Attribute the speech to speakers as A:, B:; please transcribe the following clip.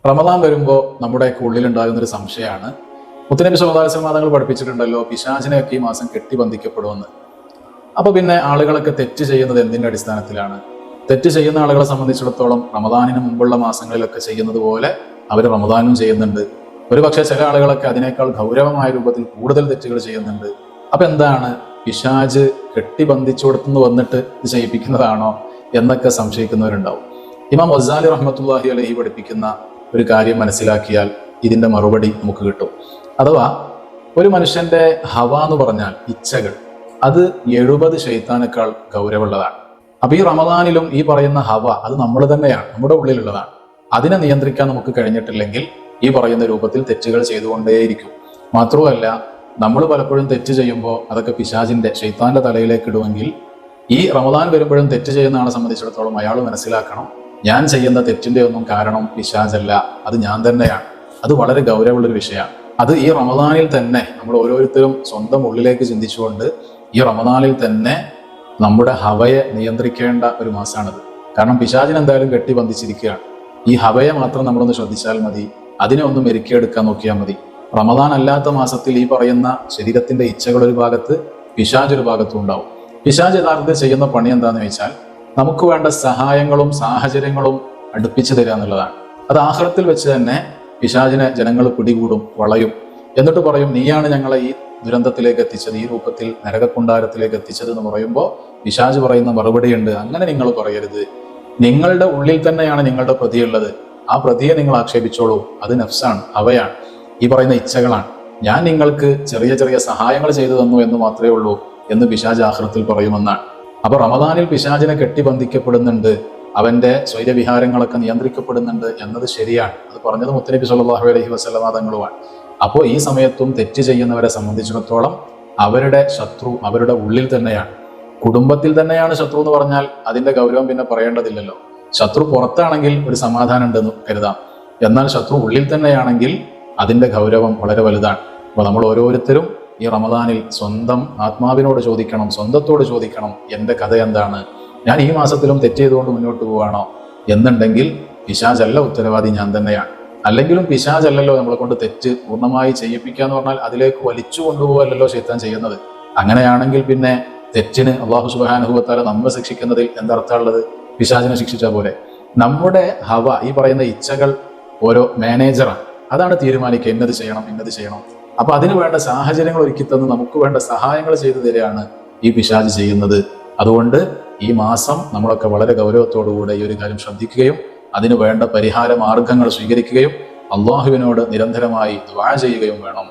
A: റമദാൻ വരുമ്പോൾ നമ്മുടെയൊക്കെ ഉള്ളിലുണ്ടാകുന്ന ഒരു സംശയമാണ്, മുത്തനബി സല്ലല്ലാഹു അലൈഹി വസല്ലം തങ്ങൾ പഠിപ്പിച്ചിട്ടുണ്ടല്ലോ പിശാചിനെയൊക്കെ ഈ മാസം കെട്ടിബന്ധിക്കപ്പെടുമെന്ന്. അപ്പൊ പിന്നെ ആളുകളൊക്കെ തെറ്റ് ചെയ്യുന്നത് എന്തിന്റെ അടിസ്ഥാനത്തിലാണ്? തെറ്റ് ചെയ്യുന്ന ആളുകളെ സംബന്ധിച്ചിടത്തോളം റമദാനിന് മുമ്പുള്ള മാസങ്ങളിലൊക്കെ ചെയ്യുന്നത് പോലെ അവർ റമദാനും ചെയ്യുന്നുണ്ട്. ഒരുപക്ഷെ ചില ആളുകളൊക്കെ അതിനേക്കാൾ ഗൗരവമായ രൂപത്തിൽ കൂടുതൽ തെറ്റുകൾ ചെയ്യുന്നുണ്ട്. അപ്പൊ എന്താണ്, പിശാച് കെട്ടിബന്ധിച്ചു കൊടുത്തുനിന്ന് വന്നിട്ട് ഇത് ചെയ്യിപ്പിക്കുന്നതാണോ എന്നൊക്കെ സംശയിക്കുന്നവരുണ്ടാവും. ഇമാം ഗസാലി റഹ്മത്തുള്ളാഹി അലൈഹി പഠിപ്പിക്കുന്ന ഒരു കാര്യം മനസ്സിലാക്കിയാൽ ഇതിന്റെ മറുപടി നമുക്ക് കിട്ടും. അഥവാ ഒരു മനുഷ്യന്റെ ഹവ എന്ന് പറഞ്ഞാൽ ഇച്ഛകൾ, അത് 70 ശൈത്താനേക്കാൾ ഗൗരവമുള്ളതാണ്. അപ്പൊ ഈ റമദാനിലും ഈ പറയുന്ന ഹവ അത് നമ്മൾ തന്നെയാണ്, നമ്മുടെ ഉള്ളിലുള്ളതാണ്. അതിനെ നിയന്ത്രിക്കാൻ നമുക്ക് കഴിഞ്ഞിട്ടില്ലെങ്കിൽ ഈ പറയുന്ന രൂപത്തിൽ തെറ്റുകൾ ചെയ്തുകൊണ്ടേയിരിക്കും. മാത്രമല്ല, നമ്മൾ പലപ്പോഴും തെറ്റ് ചെയ്യുമ്പോൾ അതൊക്കെ പിശാചിന്റെ ശൈത്താന്റെ തലയിലേക്ക് ഇടുമെങ്കിൽ ഈ റമദാൻ വരുമ്പോഴും തെറ്റ് ചെയ്യുന്ന ആളെ സംബന്ധിച്ചിടത്തോളം അയാൾ മനസ്സിലാക്കണം, ഞാൻ ചെയ്യുന്ന തെറ്റിന്റെ ഒന്നും കാരണം പിശാചല്ല, അത് ഞാൻ തന്നെയാണ്. അത് വളരെ ഗൗരവമുള്ളൊരു വിഷയമാണ്. അത് ഈ റമദാനിൽ തന്നെ നമ്മൾ ഓരോരുത്തരും സ്വന്തം ഉള്ളിലേക്ക് ചിന്തിച്ചുകൊണ്ട് ഈ റമദാനിൽ തന്നെ നമ്മുടെ ഹവയെ നിയന്ത്രിക്കേണ്ട ഒരു മാസമാണിത്. കാരണം പിശാചിന് എന്തായാലും കെട്ടിബന്ധിച്ചിരിക്കുകയാണ്. ഈ ഹവയെ മാത്രം നമ്മളൊന്ന് ശ്രദ്ധിച്ചാൽ മതി, അതിനെ ഒന്ന് മെരുക്കിയെടുക്കാൻ നോക്കിയാൽ മതി. റമദാൻ അല്ലാത്ത മാസത്തിൽ ഈ പറയുന്ന ശരീരത്തിന്റെ ഇച്ഛകൾ ഒരു ഭാഗത്ത്, പിശാച് ഒരു ഭാഗത്തും ഉണ്ടാവും. പിശാച് യഥാർത്ഥത്തിൽ ചെയ്യുന്ന പണി എന്താണെന്ന് വെച്ചാൽ നമുക്ക് വേണ്ട സഹായങ്ങളും സാഹചര്യങ്ങളും അടുപ്പിച്ചു തരിക എന്നുള്ളതാണ്. അത് ആഖിറത്തിൽ വെച്ച് തന്നെ പിശാചിനെ ജനങ്ങൾ പിടികൂടും, വളയും. എന്നിട്ട് പറയും, നീയാണ് ഞങ്ങളെ ഈ ദുരന്തത്തിലേക്ക് എത്തിച്ചത്, ഈ രൂപത്തിൽ നരകക്കുണ്ടാരത്തിലേക്ക് എത്തിച്ചത് എന്ന് പറയുമ്പോൾ പിശാച് പറയുന്ന മറുപടിയുണ്ട്, അങ്ങനെ നിങ്ങൾ പറയരുത്. നിങ്ങളുടെ ഉള്ളിൽ തന്നെയാണ് നിങ്ങളുടെ പ്രതിയുള്ളത്. ആ പ്രതിയെ നിങ്ങൾ ആക്ഷേപിച്ചോളൂ, അത് നഫ്സാണ്, ഹവയാണ്, ഈ പറയുന്ന ഇച്ഛകളാണ്. ഞാൻ നിങ്ങൾക്ക് ചെറിയ ചെറിയ സഹായങ്ങൾ ചെയ്തു തന്നു എന്ന് മാത്രമേ ഉള്ളൂ എന്ന് പിശാച് ആഖിറത്തിൽ പറയുമെന്നാണ്. അപ്പൊ റമദാനിൽ പിശാചിനെ കെട്ടിബന്ധിക്കപ്പെടുന്നുണ്ട്, അവന്റെ സ്വൈരവിഹാരങ്ങളൊക്കെ നിയന്ത്രിക്കപ്പെടുന്നുണ്ട് എന്നത് ശരിയാണ്. അത് പറഞ്ഞത് മുത്തനബി സല്ലല്ലാഹു അലൈഹി വസല്ലം തങ്ങളുമാണ്. അപ്പോൾ ഈ സമയത്തും തെറ്റ് ചെയ്യുന്നവരെ സംബന്ധിച്ചിടത്തോളം അവരുടെ ശത്രു അവരുടെ ഉള്ളിൽ തന്നെയാണ്, കുടുംബത്തിൽ തന്നെയാണ് ശത്രു എന്ന് പറഞ്ഞാൽ അതിന്റെ ഗൗരവം പിന്നെ പറയേണ്ടതില്ലല്ലോ. ശത്രു പുറത്താണെങ്കിൽ ഒരു സമാധാനം ഉണ്ടെന്ന് കരുതാം, എന്നാൽ ശത്രു ഉള്ളിൽ തന്നെയാണെങ്കിൽ അതിന്റെ ഗൗരവം വളരെ വലുതാണ്. അപ്പൊ നമ്മൾ ഓരോരുത്തരും ഈ റമദാനിൽ സ്വന്തം ആത്മാവിനോട് ചോദിക്കണം, സ്വന്തത്തോട് ചോദിക്കണം, എൻ്റെ കഥ എന്താണ്, ഞാൻ ഈ മാസത്തിലും തെറ്റ് ചെയ്തുകൊണ്ട് മുന്നോട്ട് പോവാണോ എന്നുണ്ടെങ്കിൽ പിശാചല്ല ഉത്തരവാദി, ഞാൻ തന്നെയാണ്. അല്ലെങ്കിലും പിശാചല്ലല്ലോ നമ്മളെ കൊണ്ട് തെറ്റ് പൂർണ്ണമായി ചെയ്യിപ്പിക്കുക എന്ന് പറഞ്ഞാൽ അതിലേക്ക് വലിച്ചു കൊണ്ടുപോകല്ലോ ശൈത്താൻ ചെയ്യുന്നത്. അങ്ങനെയാണെങ്കിൽ പിന്നെ തെറ്റിന് അല്ലാഹു സുബ്ഹാനഹു വ തആല നമ്മെ ശിക്ഷിക്കുന്നതിൽ എന്തർത്ഥമുള്ളത്? പിശാചിനെ ശിക്ഷിച്ചാൽ പോലെ. നമ്മുടെ ഹവ, ഈ പറയുന്ന ഇച്ഛകൾ ഓരോ മാനേജറാണ്, അതാണ് തീരുമാനിക്കുക ഇന്നത് ചെയ്യണം ഇന്നത് ചെയ്യണം. അപ്പൊ അതിന് വേണ്ട സാഹചര്യങ്ങൾ ഒരുക്കി തന്ന് നമുക്ക് വേണ്ട സഹായങ്ങൾ ചെയ്തു തരികയാണ് ഈ പിശാച് ചെയ്യുന്നത്. അതുകൊണ്ട് ഈ മാസം നമ്മളൊക്കെ വളരെ ഗൗരവത്തോടുകൂടെ ഈ ഒരു കാര്യം ശ്രദ്ധിക്കുകയും അതിനു വേണ്ട പരിഹാര മാർഗങ്ങൾ സ്വീകരിക്കുകയും അള്ളാഹുവിനോട് നിരന്തരമായി ദുആ ചെയ്യുകയും വേണം.